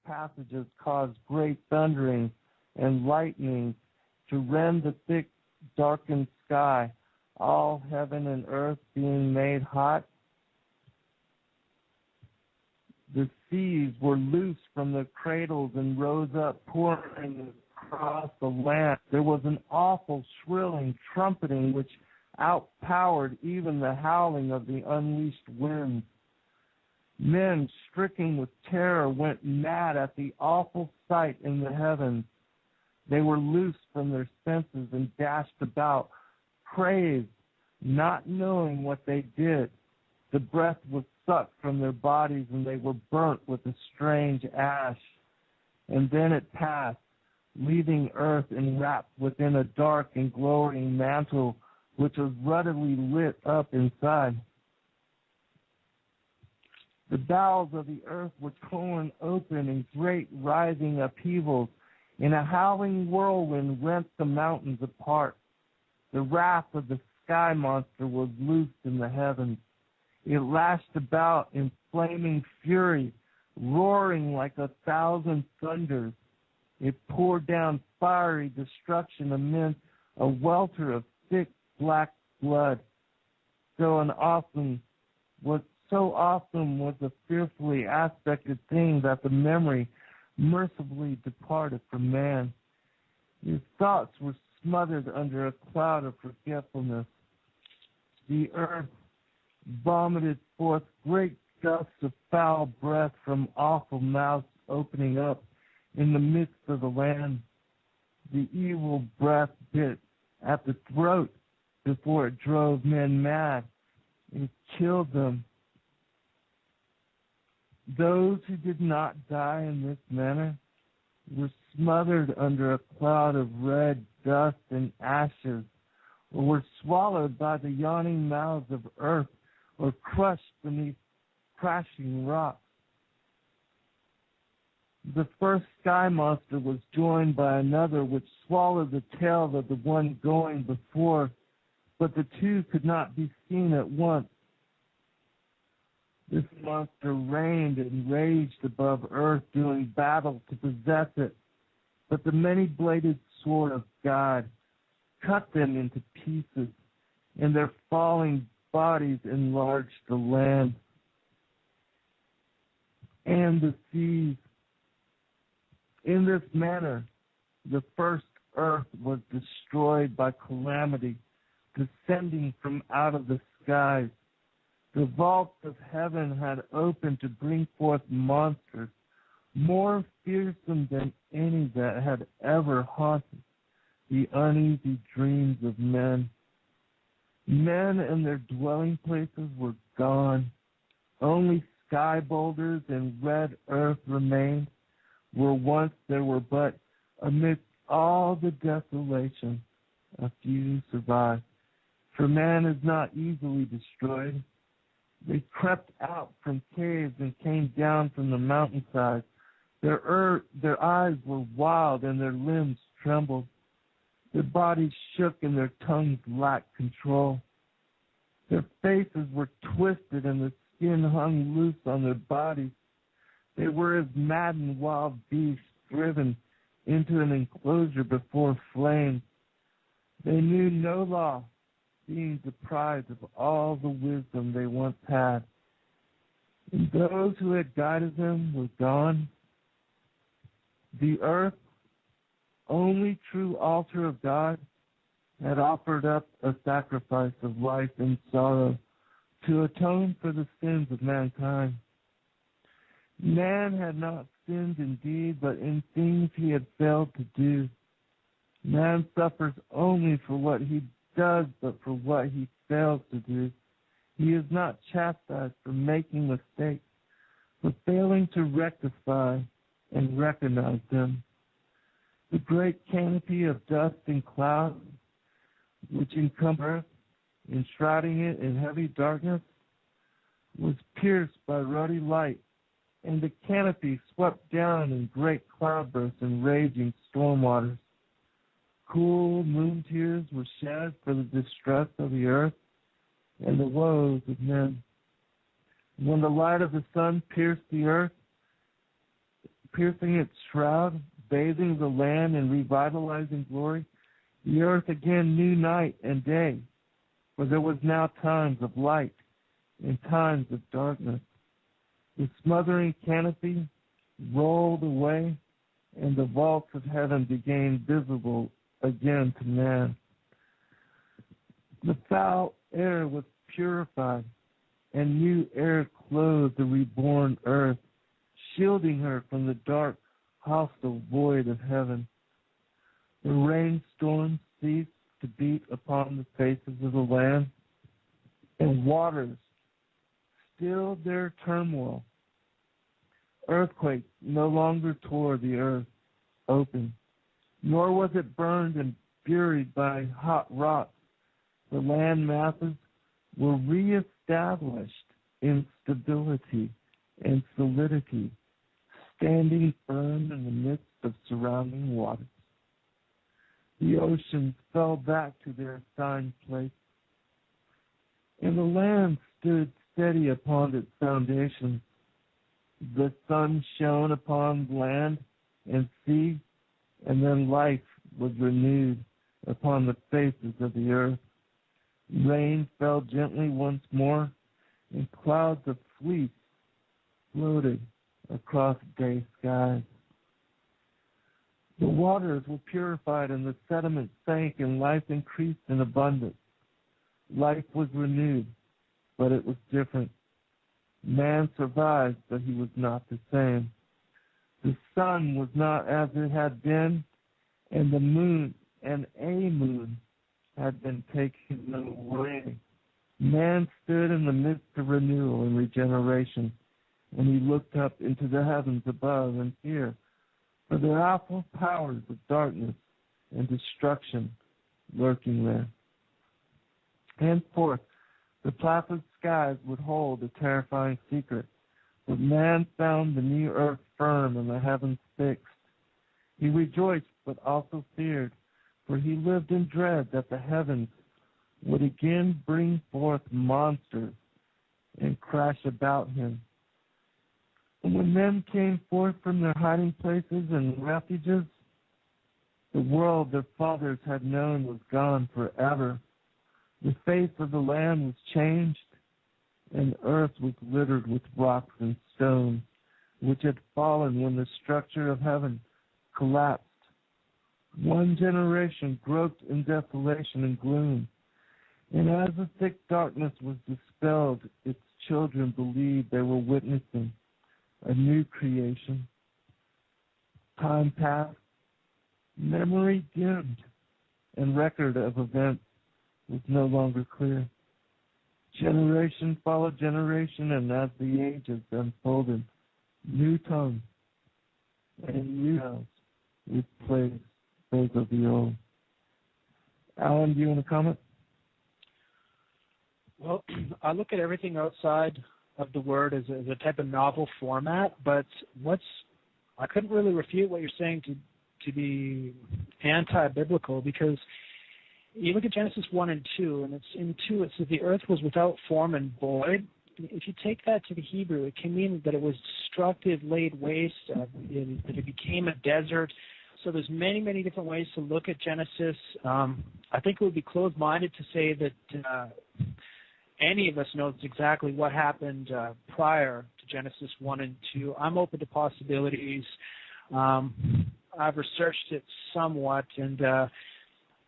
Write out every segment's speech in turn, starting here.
passages caused great thunderings and lightnings to rend the thick, darkened sky, all heaven and earth being made hot. The seas were loosed from their cradles and rose up, pouring across the land. There was an awful shrilling, trumpeting, which outpowered even the howling of the unleashed winds. Men, stricken with terror, went mad at the awful sight in the heavens. They were loosed from their senses and dashed about, crazed, not knowing what they did. The breath was sucked from their bodies, and they were burnt with a strange ash. And then it passed, leaving earth enwrapped within a dark and glowing mantle, which was ruddily lit up inside. The bowels of the earth were torn open in great writhing upheavals, and a howling whirlwind rent the mountains apart. The wrath of the sky monster was loosed in the heavens. It lashed about in flaming fury, roaring like 1,000 thunders. It poured down fiery destruction amid a welter of thick black blood. So awesome was the fearfully aspected thing that the memory mercifully departed from man. His thoughts were smothered under a cloud of forgetfulness. The earth vomited forth great gusts of foul breath from awful mouths opening up in the midst of the land. The evil breath bit at the throat before it drove men mad and killed them. Those who did not die in this manner were smothered under a cloud of red dust and ashes, or were swallowed by the yawning mouths of earth, or crushed beneath crashing rocks. The first sky monster was joined by another which swallowed the tail of the one going before, but the two could not be seen at once. This monster reigned and raged above earth, doing battle to possess it, but the many-bladed sword of God cut them into pieces, and their falling bodies enlarged the land and the seas. In this manner, the first earth was destroyed by calamity, descending from out of the skies. The vaults of heaven had opened to bring forth monsters, more fearsome than any that had ever haunted the uneasy dreams of men. Men and their dwelling places were gone. Only sky boulders and red earth remained, where once there were, but amidst all the desolation, a few survived. For man is not easily destroyed. They crept out from caves and came down from the mountainsides. Their eyes were wild and their limbs trembled. Their bodies shook and their tongues lacked control. Their faces were twisted and the skin hung loose on their bodies. They were as maddened wild beasts driven into an enclosure before flames. They knew no law, being deprived of all the wisdom they once had. And those who had guided them were gone. The earth, only true altar of God, had offered up a sacrifice of life and sorrow to atone for the sins of mankind. Man had not sinned in deed, but in things he had failed to do. Man suffers only for what he does, but for what he fails to do. He is not chastised for making mistakes, but failing to rectify and recognize them. The great canopy of dust and cloud, which encompassed earth, enshrouding it in heavy darkness, was pierced by ruddy light, and the canopy swept down in great cloudbursts and raging storm waters. Cool moon tears were shed for the distress of the earth and the woes of men. When the light of the sun pierced the earth, piercing its shroud, bathing the land in revitalizing glory, the earth again knew night and day, for there was now times of light and times of darkness. The smothering canopy rolled away, and the vaults of heaven became visible again to man. The foul air was purified, and new air clothed the reborn earth, shielding her from the dark, hostile void of heaven. The rainstorms ceased to beat upon the faces of the land, and waters stilled their turmoil. Earthquakes no longer tore the earth open, nor was it burned and buried by hot rocks. The land masses were reestablished in stability and solidity, standing firm in the midst of surrounding waters. The oceans fell back to their assigned place, and the land stood steady upon its foundations. The sun shone upon land and sea, and then life was renewed upon the faces of the earth. Rain fell gently once more, and clouds of fleece floated across day skies. The waters were purified, and the sediment sank, and life increased in abundance. Life was renewed, but it was different. Man survived, but he was not the same. The sun was not as it had been, and the moon and a moon had been taken away. Man stood in the midst of renewal and regeneration, and he looked up into the heavens above in fear, for the awful powers of darkness and destruction lurking there. Henceforth, the placid skies would hold a terrifying secret, but man found the new earth firm and the heavens fixed. He rejoiced, but also feared, for he lived in dread that the heavens would again bring forth monsters and crash about him. And when men came forth from their hiding places and refuges, the world their fathers had known was gone forever. The face of the land was changed, and earth was littered with rocks and stones, which had fallen when the structure of heaven collapsed. One generation groped in desolation and gloom, and as the thick darkness was dispelled, its children believed they were witnessing a new creation. Time passed, memory dimmed, and record of events was no longer clear. Generation followed generation, and as the ages unfolded, new tongues and new mouths replaced those of the old. Alan, do you want to comment? Well, I look at everything outside of the word as a type of novel format, but I couldn't really refute what you're saying to be anti-biblical, because you look at Genesis 1 and 2, and it's in 2 it says the earth was without form and void. If you take that to the Hebrew, it can mean that it was destructive, laid waste, that it became a desert. So there's many, many different ways to look at Genesis. I think it would be closed-minded to say that any of us knows exactly what happened prior to Genesis 1 and 2. I'm open to possibilities. I've researched it somewhat, and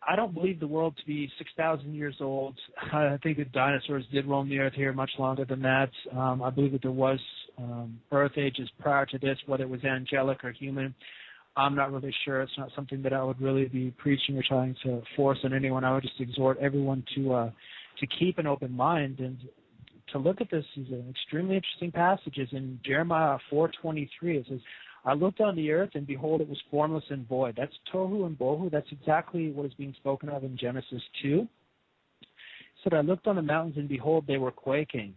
I don't believe the world to be 6,000 years old. I think that dinosaurs did roam the earth here much longer than that. I believe that there was earth ages prior to this, whether it was angelic or human. I'm not really sure. It's not something that I would really be preaching or trying to force on anyone. I would just exhort everyone to keep an open mind and to look at this as an extremely interesting passage. In Jeremiah 4:23, it says, I looked on the earth, and behold, it was formless and void. That's tohu and bohu. That's exactly what is being spoken of in Genesis 2. It said, I looked on the mountains, and behold, they were quaking.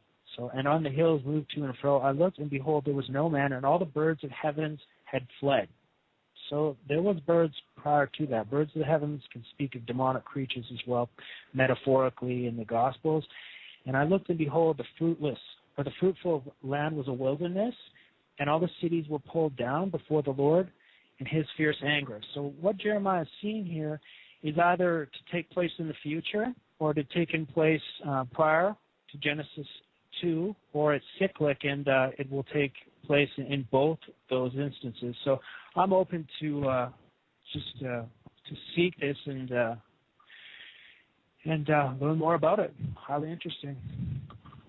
And on the hills moved to and fro. I looked, and behold, there was no man, and all the birds of heavens had fled. So there was birds prior to that. Birds of the heavens can speak of demonic creatures as well, metaphorically in the Gospels. And I looked, and behold, the fruitful land was a wilderness, and all the cities were pulled down before the Lord in his fierce anger. So what Jeremiah is seeing here is either to take place in the future or to take in place prior to Genesis 2, or it's cyclic, and it will take place in both those instances. So I'm open to just to seek this and learn more about it. Highly interesting.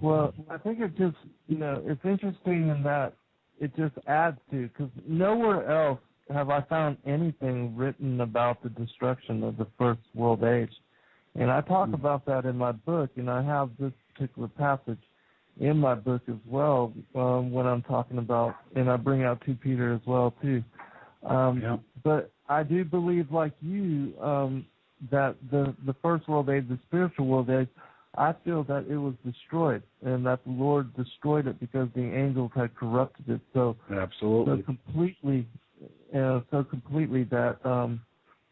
Well, I think it just, it's interesting in that it just adds to, because nowhere else have I found anything written about the destruction of the first world age. And I talk about that in my book, and I have this particular passage in my book as well when I'm talking about, and I bring out 2 Peter as well, too. But I do believe, like you, that the first world age, the spiritual world age, I feel that it was destroyed, and that the Lord destroyed it because the angels had corrupted it so completely that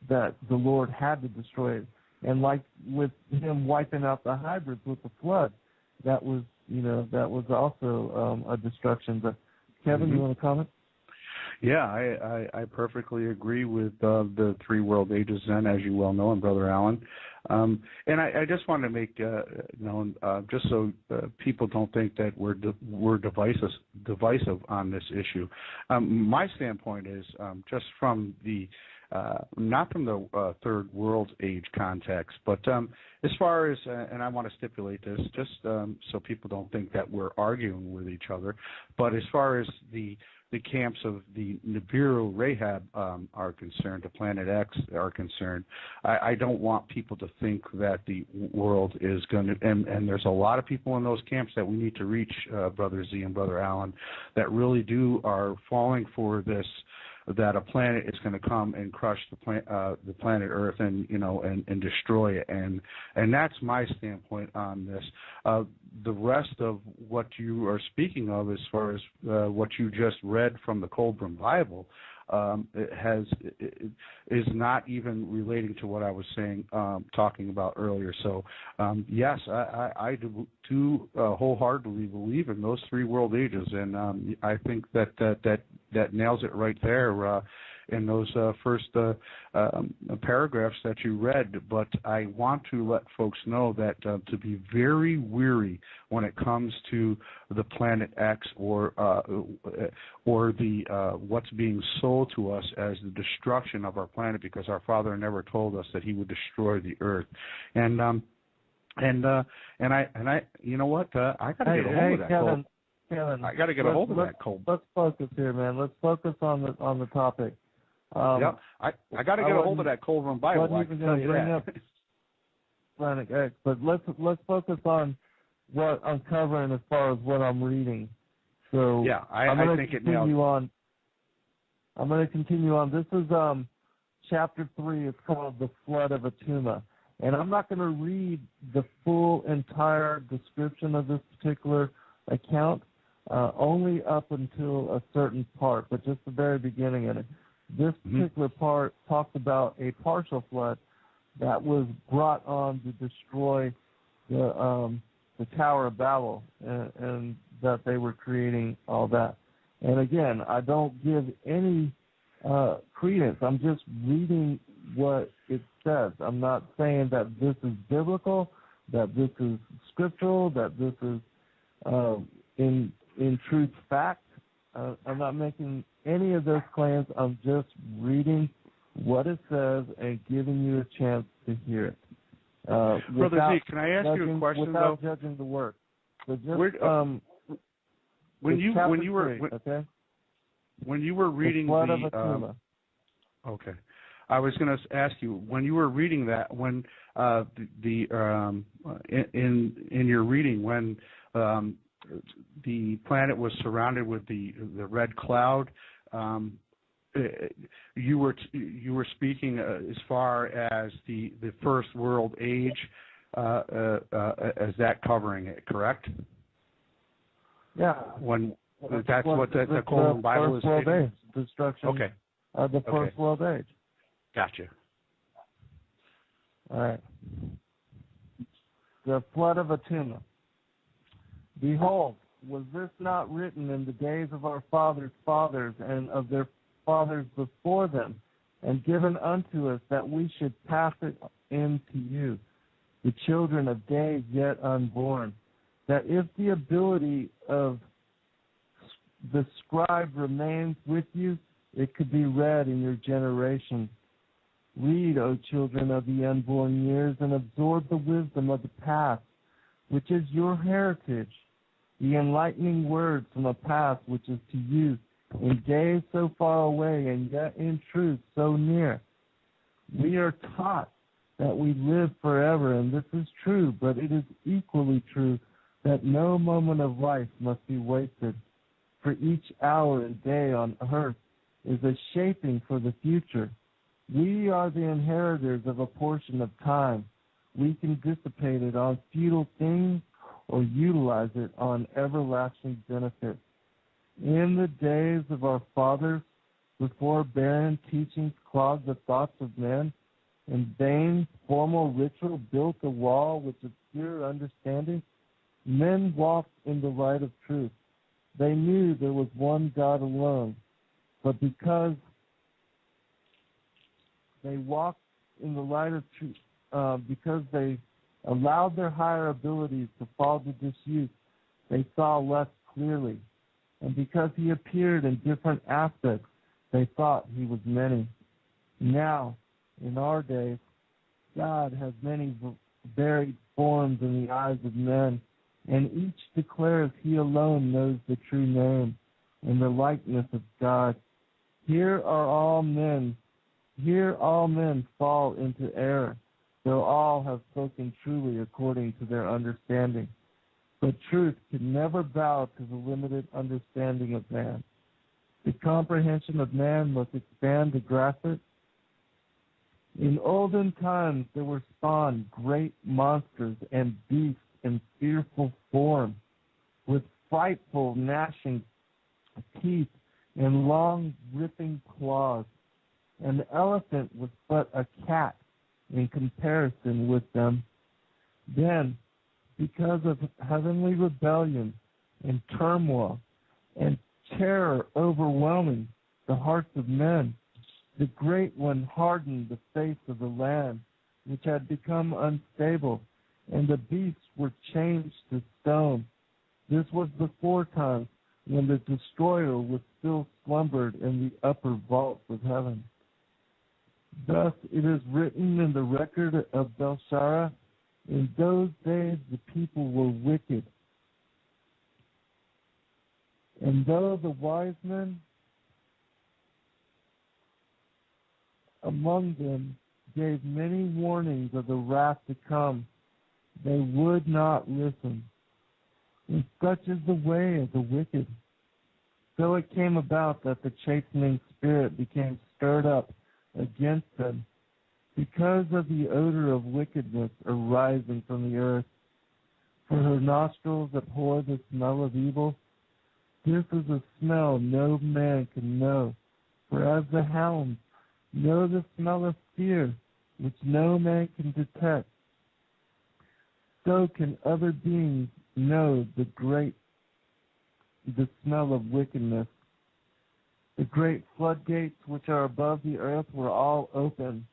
that the Lord had to destroy it. And like with him wiping out the hybrids with the flood, that was also a destruction. But Kevin, you want to comment? Yeah, I perfectly agree with the 3 world ages then, as you well know, and Brother Allen. And I just want to make known, just so people don't think that we're divisive on this issue. My standpoint is just from the not from the third world age context, but as far as, and I want to stipulate this just so people don't think that we're arguing with each other, but as far as the camps of the Niburu Rahab are concerned, the Planet X are concerned, I don't want people to think that the world is going to, and there's a lot of people in those camps that we need to reach, Brother Z and Brother Allen, that really are falling for this, that a planet is going to come and crush the planet Earth and and destroy it, and that's my standpoint on this. The rest of what you are speaking of, as far as what you just read from the Kolbrin Bible, is not even relating to what I was saying, talking about earlier. So yes, I do wholeheartedly believe in those 3 world ages, and I think that nails it right there in those first paragraphs that you read. But I want to let folks know that to be very weary when it comes to the Planet X or the what's being sold to us as the destruction of our planet, because our Father never told us that He would destroy the Earth. And I you know what, I got to get a hold of that. Kevin, I got to get a hold of that, Cole. Let's focus here, man. Let's focus on the topic. I got to get a hold of that Kolbrin Bible. I can tell you that. Planet X, but let's focus on what I'm covering as far as what I'm reading. So yeah, I think it nails. I'm going to continue on. This is chapter 3. It's called The Flood of Atuma. And I'm not going to read the full entire description of this particular account, only up until a certain part, but just the very beginning of it. This particular part talks about a partial flood that was brought on to destroy the Tower of Babel, and that they were creating all that. And again, I don't give any credence. I'm just reading what it says. I'm not saying that this is biblical, that this is scriptural, that this is in truth fact. I'm not making any of those claims. I'm just reading what it says and giving you a chance to hear it. Brother Z, can I ask you a question, without judging the work. So just, when you were reading the okay, I was going to ask you, when you were reading that, when in your reading, when the planet was surrounded with the red cloud, you were speaking as far as the first world age, as that covering it, correct? Yeah. When that's what the Kolbrin Bible is stating. Destruction. Okay. Of the first world age. Gotcha. All right. The flood of Atuma. Behold, was this not written in the days of our fathers' fathers and of their fathers before them, and given unto us that we should pass it in to you, the children of days yet unborn, that if the ability of the scribe remains with you, it could be read in your generation. Read, O children of the unborn years, and absorb the wisdom of the past, which is your heritage, the enlightening words from a past which is to you in days so far away and yet in truth so near. We are taught that we live forever, and this is true, but it is equally true that no moment of life must be wasted, for each hour and day on earth is a shaping for the future. We are the inheritors of a portion of time. We can dissipate it on futile things or utilize it on everlasting benefits. In the days of our fathers, before barren teachings clogged the thoughts of men, and vain formal ritual built a wall which obscured understanding, men walked in the light of truth. They knew there was one God alone, but because they walked in the light of truth, because they allowed their higher abilities to fall to disuse, they saw less clearly. And because he appeared in different aspects, they thought he was many. Now, in our days, God has many varied forms in the eyes of men, and each declares he alone knows the true name and the likeness of God. Here all men fall into error, though all have spoken truly according to their understanding. But truth can never bow to the limited understanding of man. The comprehension of man must expand to grasp it. In olden times there were spawned great monsters and beasts in fearful form, with frightful gnashing teeth and long ripping claws. An elephant was but a cat in comparison with them. Then, because of heavenly rebellion and turmoil and terror overwhelming the hearts of men, the Great One hardened the face of the land, which had become unstable, and the beasts were changed to stone. This was before times when the destroyer was still slumbered in the upper vaults of heaven. Thus it is written in the record of Belshazzar, in those days the people were wicked. And though the wise men among them gave many warnings of the wrath to come, they would not listen. And such is the way of the wicked. So it came about that the chastening spirit became stirred up against them, because of the odor of wickedness arising from the earth. For her nostrils abhor the smell of evil. This is a smell no man can know. For as the hounds know the smell of fear, which no man can detect, so can other beings know the smell of wickedness. The great floodgates which are above the earth were all open,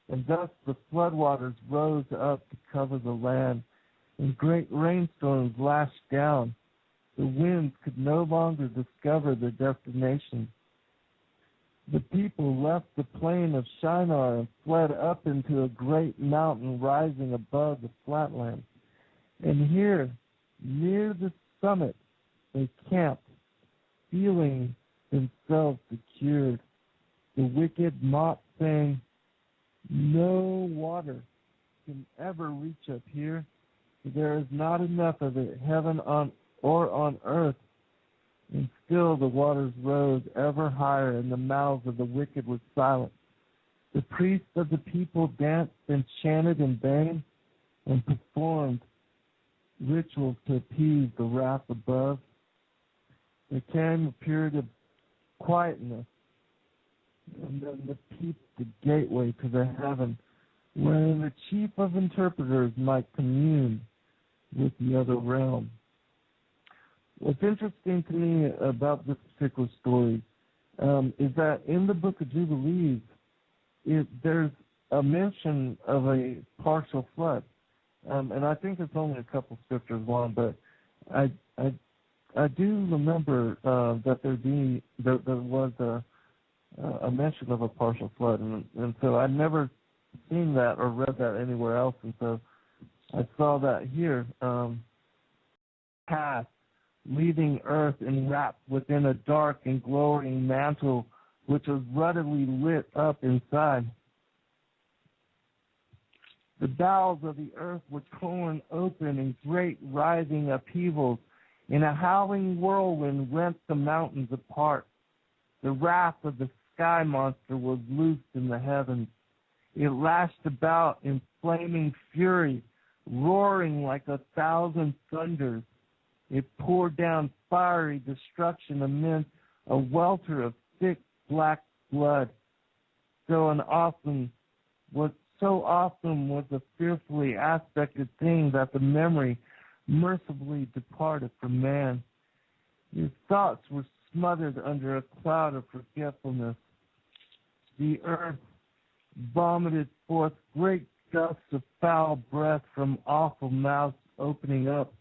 and thus the floodwaters rose up to cover the land, and great rainstorms lashed down. The winds could no longer discover their destination. The people left the plain of Shinar and fled up into a great mountain rising above the flatland. And here, near the summit, they camped, feeling themselves secured. The wicked mocked, saying, "No water can ever reach up here, for there is not enough of it, heaven or on earth." And still the waters rose ever higher, and the mouths of the wicked were silent. The priests of the people danced and chanted in vain, and performed rituals to appease the wrath above. There came a period of quietness, and then the gateway to the heaven, wherein the chief of interpreters might commune with the other realm. What's interesting to me about this particular story is that in the book of Jubilees, there's a mention of a partial flood. And I think it's only a couple scriptures long, but I do remember that there was a mention of a partial flood, and so I'd never seen that or read that anywhere else, and so I saw that here. Path leaving earth enwrapped within a dark and glowing mantle, which was ruddily lit up inside. The bowels of the earth were torn open in great writhing upheavals, and a howling whirlwind rent the mountains apart. The wrath of the sky monster was loosed in the heavens. It lashed about in flaming fury, roaring like 1,000 thunders. It poured down fiery destruction amid a welter of thick black blood. So awesome was the fearfully aspected thing that the memory mercifully departed from man. His thoughts were smothered under a cloud of forgetfulness. The earth vomited forth great gusts of foul breath from awful mouths opening up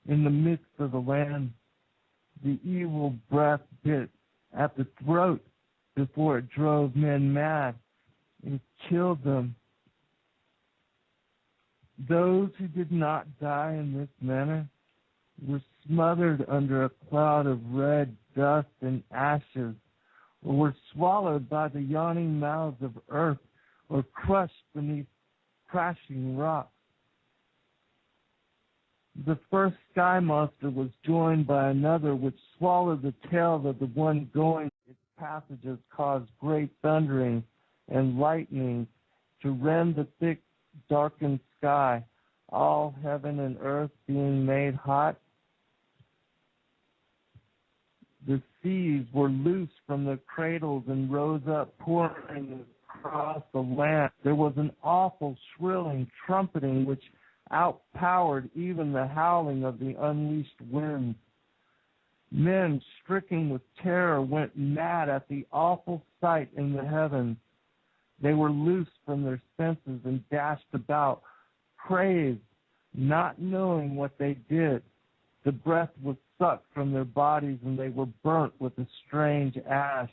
in the midst of the land. The evil breath bit at the throat before it drove men mad and killed them. Those who did not die in this manner were smothered under a cloud of red dust and ashes, or were swallowed by the yawning mouths of earth, or crushed beneath crashing rocks. The first sky monster was joined by another, which swallowed the tail of the one going. Its passages caused great thunderings and lightnings to rend the thick, darkened sky, all heaven and earth being made hot. The seas were loosed from their cradles and rose up, pouring across the land. There was an awful shrilling, trumpeting, which outpowered even the howling of the unleashed winds. Men, stricken with terror, went mad at the awful sight in the heavens. They were loosed from their senses and dashed about, crazed, not knowing what they did. The breath was sucked from their bodies, and they were burnt with a strange ash.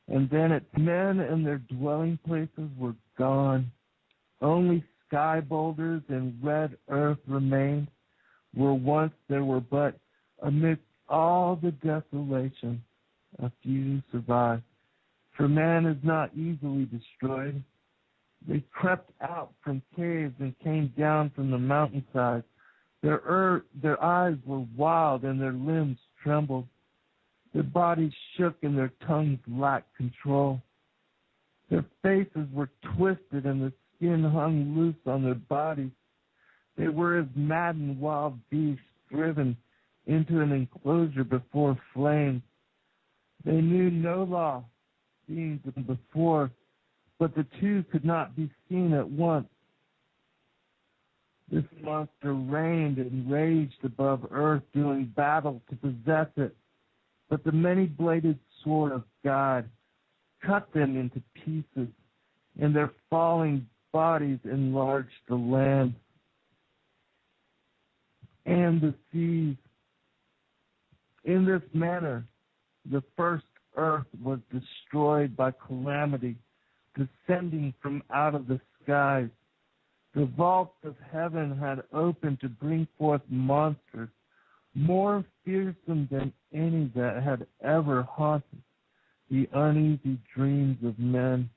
And then men and their dwelling places were gone. Only sky boulders and red earth remained, where once there were, but amidst all the desolation, a few survived. For man is not easily destroyed. They crept out from caves and came down from the mountainsides. Their eyes were wild and their limbs trembled. Their bodies shook and their tongues lacked control. Their faces were twisted and the skin hung loose on their bodies. They were as maddened wild beasts driven into an enclosure before flames. They knew no law, being before, but the two could not be seen at once. This monster reigned and raged above earth, doing battle to possess it. But the many-bladed sword of God cut them into pieces, and their falling bodies enlarged the land and the seas. In this manner, the first earth was destroyed by calamity, descending from out of the skies. The vaults of heaven had opened to bring forth monsters more fearsome than any that had ever haunted the uneasy dreams of men.